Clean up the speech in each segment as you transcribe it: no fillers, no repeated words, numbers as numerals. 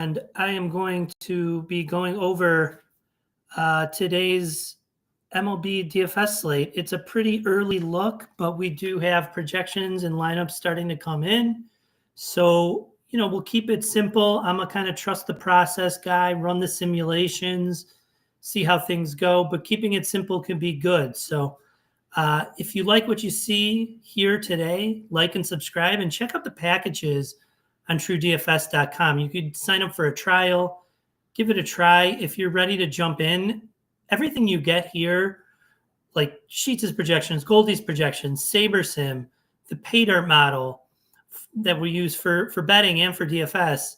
And I am going to be going over today's MLB DFS slate. It's a pretty early look, but we do have projections and lineups starting to come in. So, we'll keep it simple. I'm a kind of trust the process guy, run the simulations, see how things go, but keeping it simple can be good. So, if you like what you see here today, like and subscribe and check out the packages on TrueDFS.com. You could sign up for a trial, give it a try. If you're ready to jump in, everything you get here, like Sheets' projections, Goldie's projections, SaberSim, the pay dirt model that we use for betting and for DFS,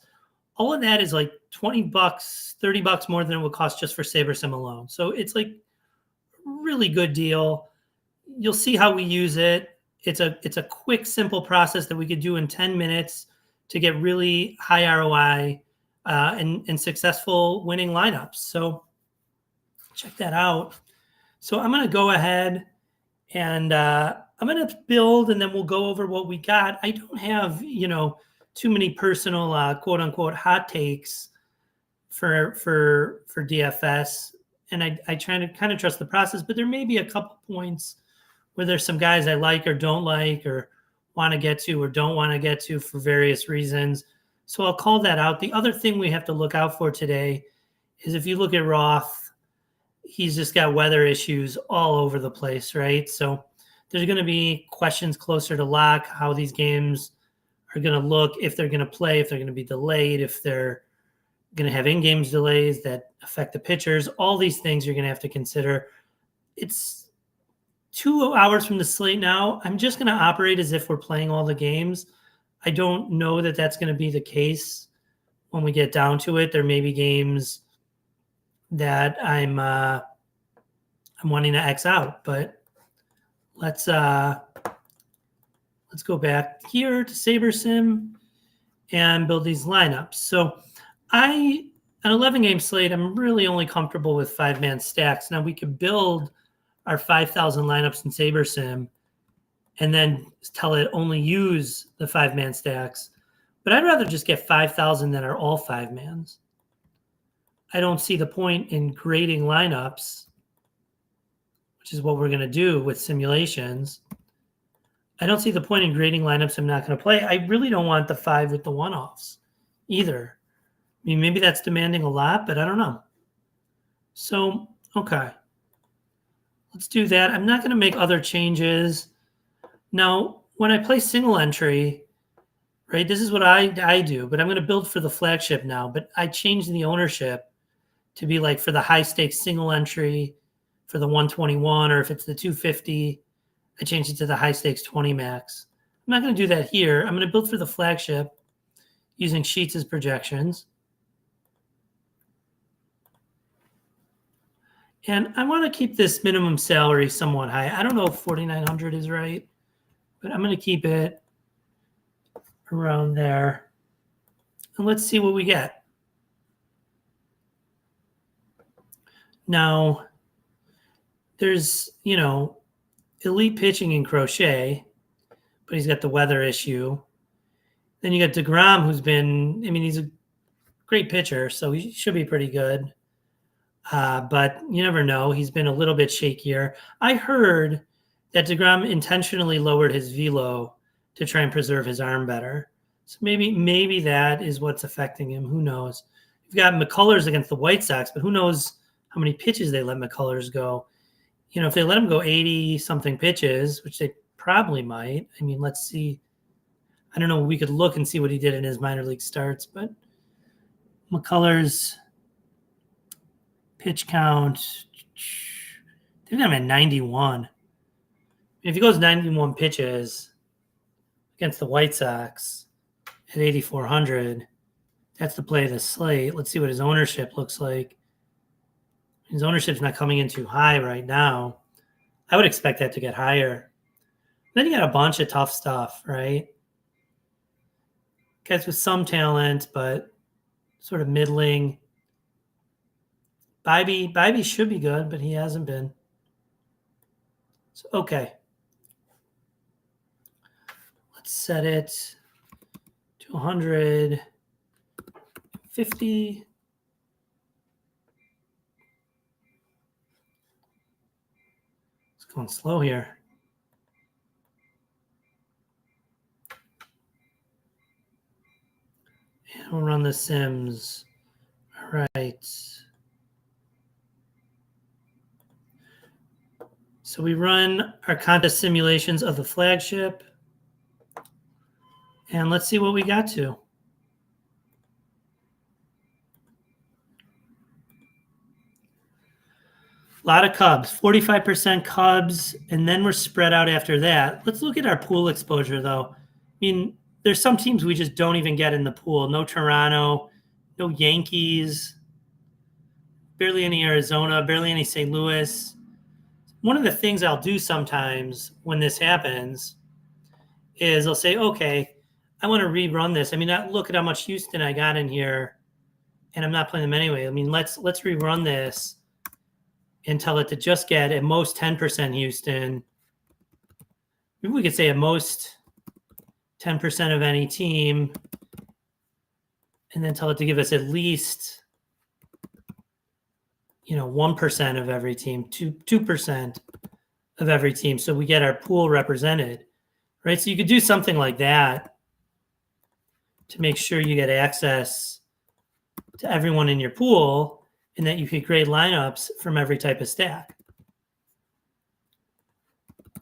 all of that is like $20, $30 more than it would cost just for SaberSim alone. So it's like really good deal. You'll see how we use it. It's a quick, simple process that we could do in 10 minutes to get really high ROI and successful winning lineups. So check that out. So I'm going to go ahead and I'm going to build, and then we'll go over what we got. I don't have, too many personal quote unquote hot takes for DFS. And I try to kind of trust the process, but there may be a couple points where there's some guys I like or don't like or want to get to or don't want to get to for various reasons. So I'll call that out. The other thing we have to look out for today is if you look at Roth, he's just got weather issues all over the place, right? So there's going to be questions closer to lock, how these games are going to look, if they're going to play, if they're going to be delayed, if they're going to have in-games delays that affect the pitchers. All these things you're going to have to consider. It's 2 hours from the slate now. I'm just going to operate as if we're playing all the games. I don't know that that's going to be the case when we get down to it. There may be games that I'm wanting to X out, but let's go back here to SaberSim and build these lineups. So an 11-game slate, I'm really only comfortable with 5-man stacks. Now we could build our 5,000 lineups in SaberSim and then tell it only use the 5-man stacks. But I'd rather just get 5,000 that are all 5-mans. I don't see the point in grading lineups, which is what we're going to do with simulations. I don't see the point in grading lineups I'm not going to play. I really don't want the 5 with the one-offs either. I mean, maybe that's demanding a lot, but I don't know. So, okay. Let's do that. I'm not going to make other changes. Now, when I play single entry, right, this is what I do, but I'm going to build for the flagship now. But I changed the ownership to be like for the high stakes single entry for the 121, or if it's the 250, I changed it to the high stakes 20 max. I'm not going to do that here. I'm going to build for the flagship using Sheets' projections. And I want to keep this minimum salary somewhat high. I don't know if 4,900 is right, but I'm going to keep it around there. And let's see what we get. Now, there's, elite pitching in Crochet, but he's got the weather issue. Then you got DeGrom, who's been, he's a great pitcher, so he should be pretty good. But you never know. He's been a little bit shakier. I heard that DeGrom intentionally lowered his velo to try and preserve his arm better. So maybe that is what's affecting him. Who knows? You've got McCullers against the White Sox, but who knows how many pitches they let McCullers go. If they let him go 80-something pitches, which they probably might. Let's see. I don't know. We could look and see what he did in his minor league starts, but McCullers pitch count, they've got him at 91. If he goes 91 pitches against the White Sox at 8,400, that's the play of the slate. Let's see what his ownership looks like. His ownership's not coming in too high right now. I would expect that to get higher. Then you got a bunch of tough stuff, right? Guys with some talent, but sort of middling. Bybee should be good, but he hasn't been. So, okay. Let's set it to 100. 50. It's going slow here. And we'll run the sims. All right. So we run our contest simulations of the flagship. And let's see what we got to. A lot of Cubs, 45% Cubs, and then we're spread out after that. Let's look at our pool exposure, though. I mean, there's some teams we just don't even get in the pool. No Toronto, no Yankees, barely any Arizona, barely any St. Louis. One of the things I'll do sometimes when this happens is I'll say, okay, I want to rerun this. I mean, look at how much Houston I got in here, and I'm not playing them anyway. I mean, let's rerun this and tell it to just get at most 10% Houston. Maybe we could say at most 10% of any team, and then tell it to give us at least, 1% of every team, 2% of every team. So we get our pool represented, right? So you could do something like that to make sure you get access to everyone in your pool, and that you could create lineups from every type of stack.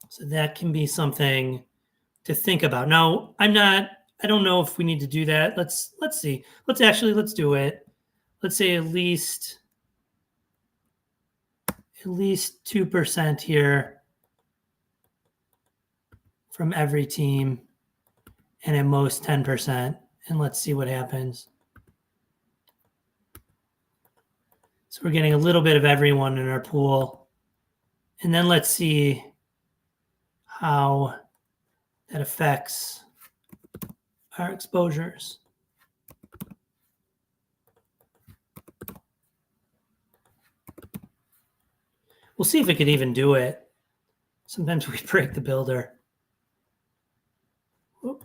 So that can be something to think about. Now, I don't know if we need to do that. Let's see. Let's do it. Let's say at least 2% here from every team, and at most 10%. And let's see what happens. So we're getting a little bit of everyone in our pool. And then let's see how that affects our exposures. We'll see if it could even do it. Sometimes we break the builder. Whoop.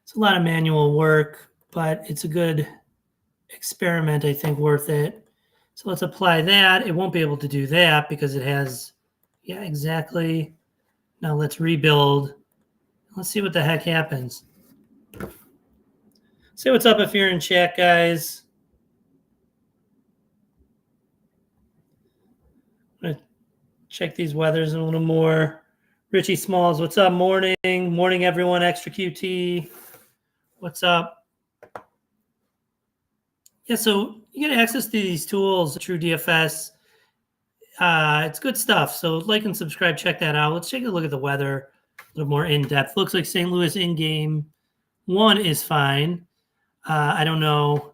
It's a lot of manual work, but it's a good experiment, I think, worth it. So let's apply that. It won't be able to do that because it has, yeah, exactly. Now let's rebuild. Let's see what the heck happens. Say what's up if you're in chat, guys. I'm gonna check these weathers a little more. Richie Smalls, what's up? Morning, everyone. Extra QT. What's up? Yeah, so you get access to these tools, TrueDFS. It's good stuff. So like and subscribe, check that out. Let's take a look at the weather a little more in depth. Looks like St. Louis in game 1 is fine. I don't know.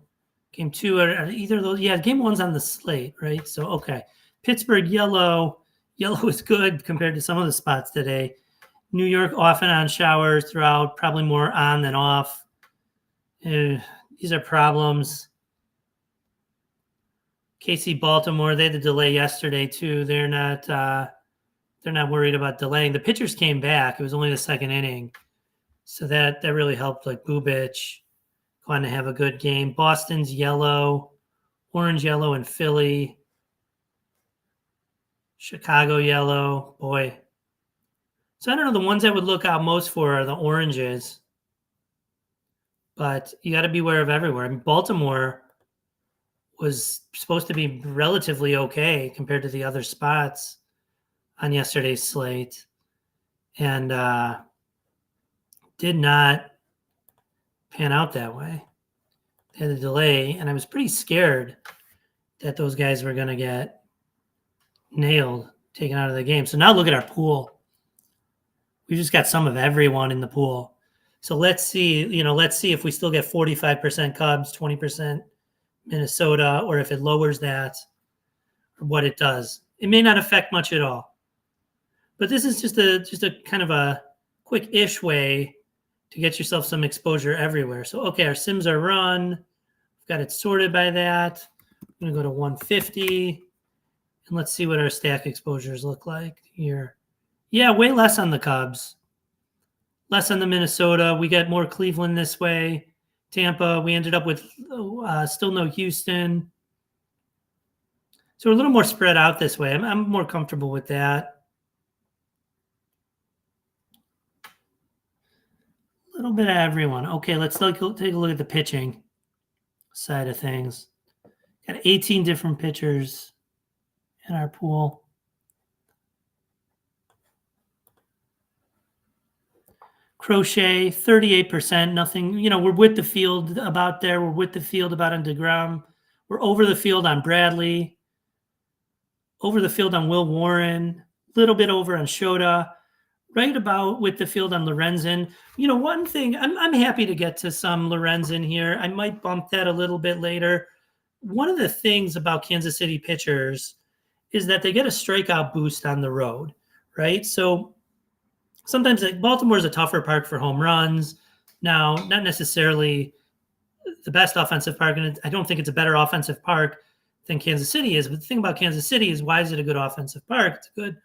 Game 2, are either of those? Yeah, game 1's on the slate, right? So, okay. Pittsburgh, yellow. Yellow is good compared to some of the spots today. New York, off and on showers throughout, probably more on than off. These are problems. KC, Baltimore, they had the delay yesterday too. They're not worried about delaying. The pitchers came back. It was only the second inning, so that really helped. Like Bubic going to have a good game. Boston's yellow, orange, yellow, and Philly. Chicago yellow, boy. So I don't know. The ones I would look out most for are the oranges, but you got to be aware of everywhere. I mean, Baltimore was supposed to be relatively okay compared to the other spots on yesterday's slate, and did not pan out that way. They had a delay, and I was pretty scared that those guys were going to get nailed, taken out of the game. So now look at our pool. We just got some of everyone in the pool. So let's see if we still get 45% Cubs, 20% Minnesota, or if it lowers that, or what it does. It may not affect much at all. But this is just a kind of a quick-ish way to get yourself some exposure everywhere. So, okay, our sims are run, Got it sorted by that. I'm going to go to 150. And let's see what our stack exposures look like here. Yeah, way less on the Cubs. Less on the Minnesota. We got more Cleveland this way. Tampa, we ended up with still no Houston. So we're a little more spread out this way. I'm more comfortable with that. A little bit of everyone. Okay, let's take a look at the pitching side of things. Got 18 different pitchers in our pool. Crochet, 38%, nothing. We're with the field about there. We're with the field about on DeGrom. We're over the field on Bradley. Over the field on Will Warren. A little bit over on Shota. Right about with the field on Lorenzen. One thing, I'm happy to get to some Lorenzen here. I might bump that a little bit later. One of the things about Kansas City pitchers is that they get a strikeout boost on the road, right? So sometimes Baltimore is a tougher park for home runs. Now, not necessarily the best offensive park, and I don't think it's a better offensive park than Kansas City is. But the thing about Kansas City is, why is it a good offensive park? It's a good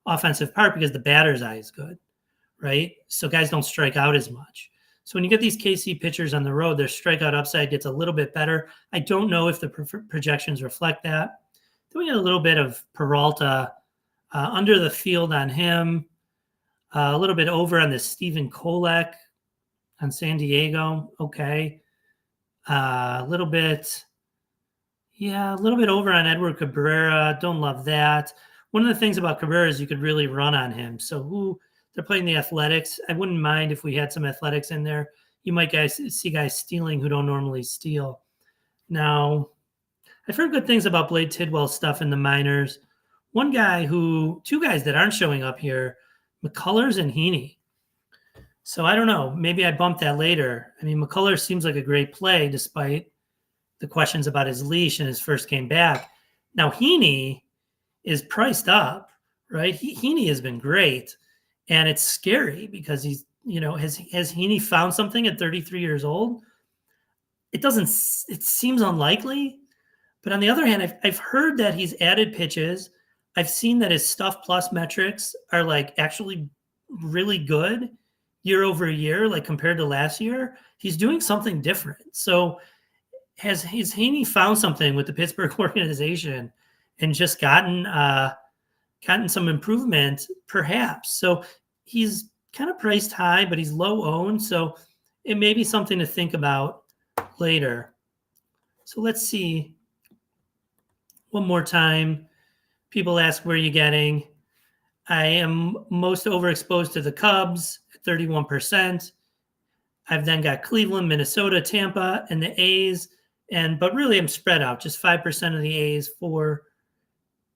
offensive park because the batter's eye is good, right? So guys don't strike out as much. So when you get these KC pitchers on the road, their strikeout upside gets a little bit better. I don't know if the projections reflect that. Then we get a little bit of Peralta under the field on him. A little bit over on the Stephen Kolek on San Diego. Okay. A little bit over on Edward Cabrera. Don't love that. One of the things about Cabrera is you could really run on him. So they're playing the Athletics. I wouldn't mind if we had some Athletics in there. You might see guys stealing who don't normally steal. Now, I've heard good things about Blade Tidwell's stuff in the minors. Two guys that aren't showing up here, McCullers and Heaney. So I don't know. Maybe I bump that later. I mean, McCullers seems like a great play despite the questions about his leash and his first game back. Now, Heaney is priced up, right? Heaney has been great, and it's scary because he's, has Heaney found something at 33 years old? It seems unlikely, but on the other hand, I've heard that he's added pitches. I've seen that his stuff plus metrics are actually really good year over year, compared to last year. He's doing something different. So has Heaney found something with the Pittsburgh organization and just gotten some improvement, perhaps? So he's kind of priced high, but he's low owned. So it may be something to think about later. So let's see one more time. People ask, where are you getting? I am most overexposed to the Cubs at 31%. I've then got Cleveland, Minnesota, Tampa, and the A's. But really I'm spread out, just 5% of the A's for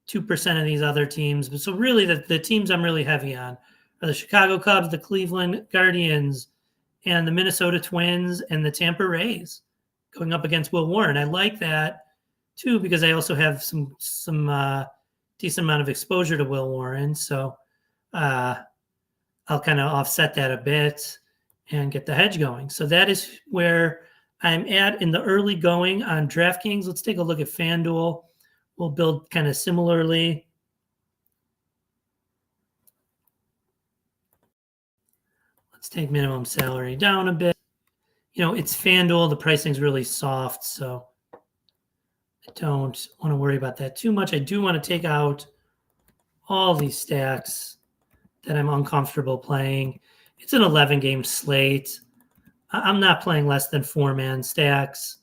2% of these other teams. But so really the teams I'm really heavy on are the Chicago Cubs, the Cleveland Guardians, and the Minnesota Twins, and the Tampa Rays going up against Will Warren. I like that too, because I also have some decent amount of exposure to Will Warren. So I'll kind of offset that a bit and get the hedge going. So that is where I'm at in the early going on DraftKings. Let's take a look at FanDuel. We'll build kind of similarly. Let's take minimum salary down a bit. It's FanDuel. The pricing's really soft, so I don't want to worry about that too much. I do want to take out all these stacks that I'm uncomfortable playing. It's an 11-game slate. I'm not playing less than 4-man stacks.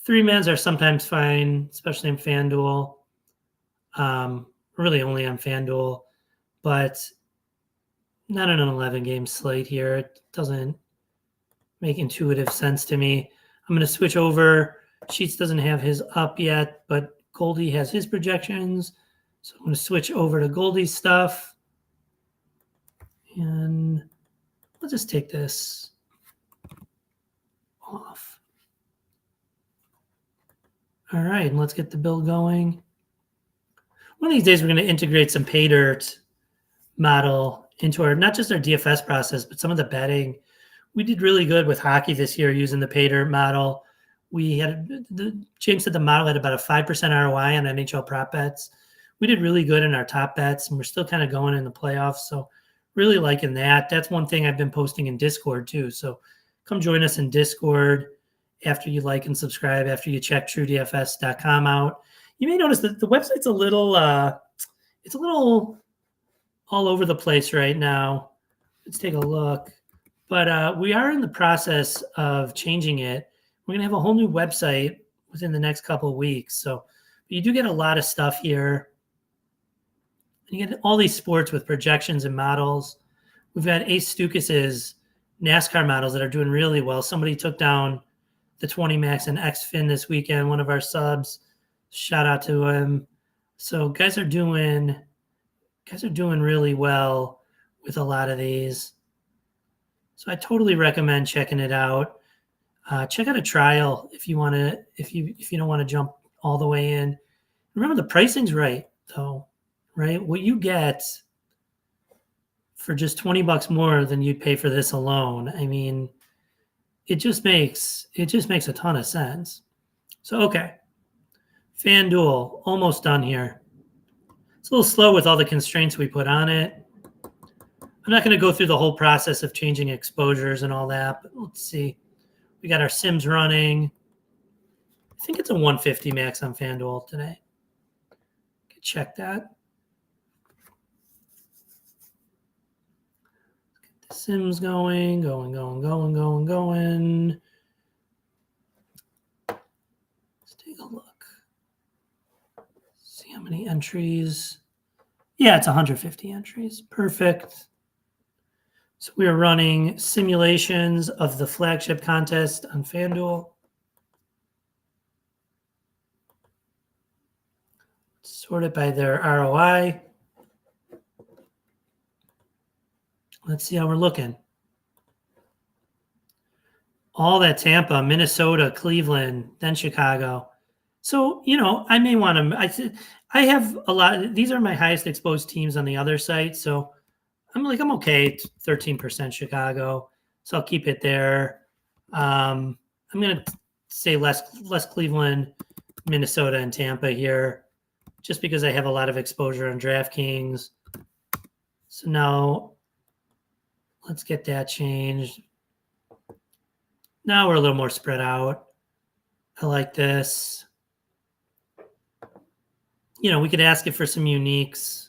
3-mans are sometimes fine, especially in FanDuel. Really only on FanDuel, but not in an 11-game slate here. It doesn't make intuitive sense to me. I'm going to switch over. Sheets doesn't have his up yet, but Goldie has his projections. So I'm going to switch over to Goldie's stuff. And let's just take this off. All right, and let's get the build going. One of these days, we're going to integrate some pay dirt model into not just our DFS process, but some of the betting. We did really good with hockey this year using the pay dirt model. James said the model had about a 5% ROI on NHL prop bets. We did really good in our top bets, and we're still kind of going in the playoffs. So really liking that. That's one thing I've been posting in Discord too. So come join us in Discord after you like and subscribe, after you check TrueDFS.com out. You may notice that the website's a little all over the place right now. Let's take a look. But we are in the process of changing it. We're going to have a whole new website within the next couple of weeks. So you do get a lot of stuff here. You get all these sports with projections and models. We've got Ace Stukas's NASCAR models that are doing really well. Somebody took down the 20 max and XFin this weekend, one of our subs. Shout out to him. So guys are doing really well with a lot of these. So I totally recommend checking it out. Check out a trial if you don't want to jump all the way in. Remember, the pricing's right though, right? What you get for just $20 more than you'd pay for this alone. I mean, it just makes a ton of sense. So okay, FanDuel almost done here. It's a little slow with all the constraints we put on it. I'm not going to go through the whole process of changing exposures and all that, but let's see. We got our sims running. I think it's a 150 max on FanDuel today. Could check that. Get the sims going. Let's take a look. See how many entries. Yeah, it's 150 entries. Perfect. So we are running simulations of the flagship contest on FanDuel. Sort it by their ROI. Let's see how we're looking. All that Tampa, Minnesota, Cleveland, then Chicago. So, I may want to, I have a lot, these are my highest exposed teams on the other site. So I'm okay, 13% Chicago. So I'll keep it there. I'm going to say less Cleveland, Minnesota, and Tampa here, just because I have a lot of exposure on DraftKings. So now let's get that changed. Now we're a little more spread out. I like this. We could ask it for some uniques.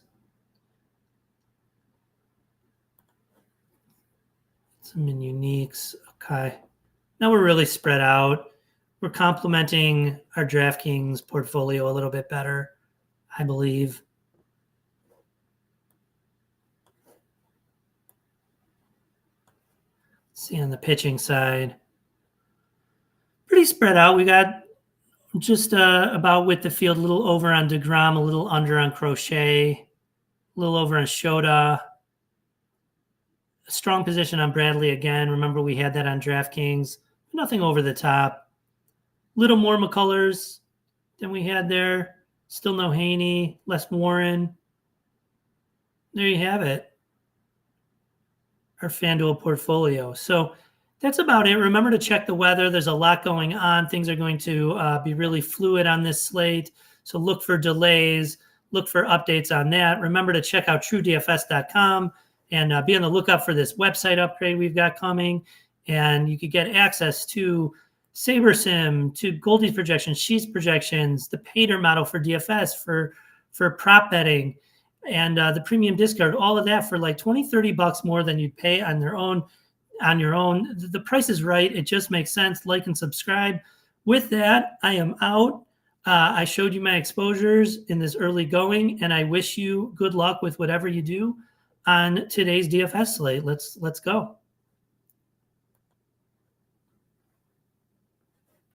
Some uniques. Okay. Now we're really spread out. We're complementing our DraftKings portfolio a little bit better, I believe. Let's see on the pitching side. Pretty spread out. We got just about with the field, a little over on DeGrom, a little under on Crochet, a little over on Shota. A strong position on Bradley again. Remember, we had that on DraftKings. Nothing over the top. Little more McCullers than we had there. Still no Haney, less Warren. There you have it. Our FanDuel portfolio. So that's about it. Remember to check the weather. There's a lot going on. Things are going to be really fluid on this slate. So look for delays. Look for updates on that. Remember to check out TrueDFS.com and be on the lookout for this website upgrade we've got coming. And you could get access to SaberSim, to Goldie's projections, Sheets projections, the Pater model for DFS, for prop betting, and the premium discard, all of that for like $20-$30 more than you'd pay on your own. The price is right. It just makes sense. Like and subscribe. With that, I am out. I showed you my exposures in this early going, and I wish you good luck with whatever you do on today's DFS slate. Let's go.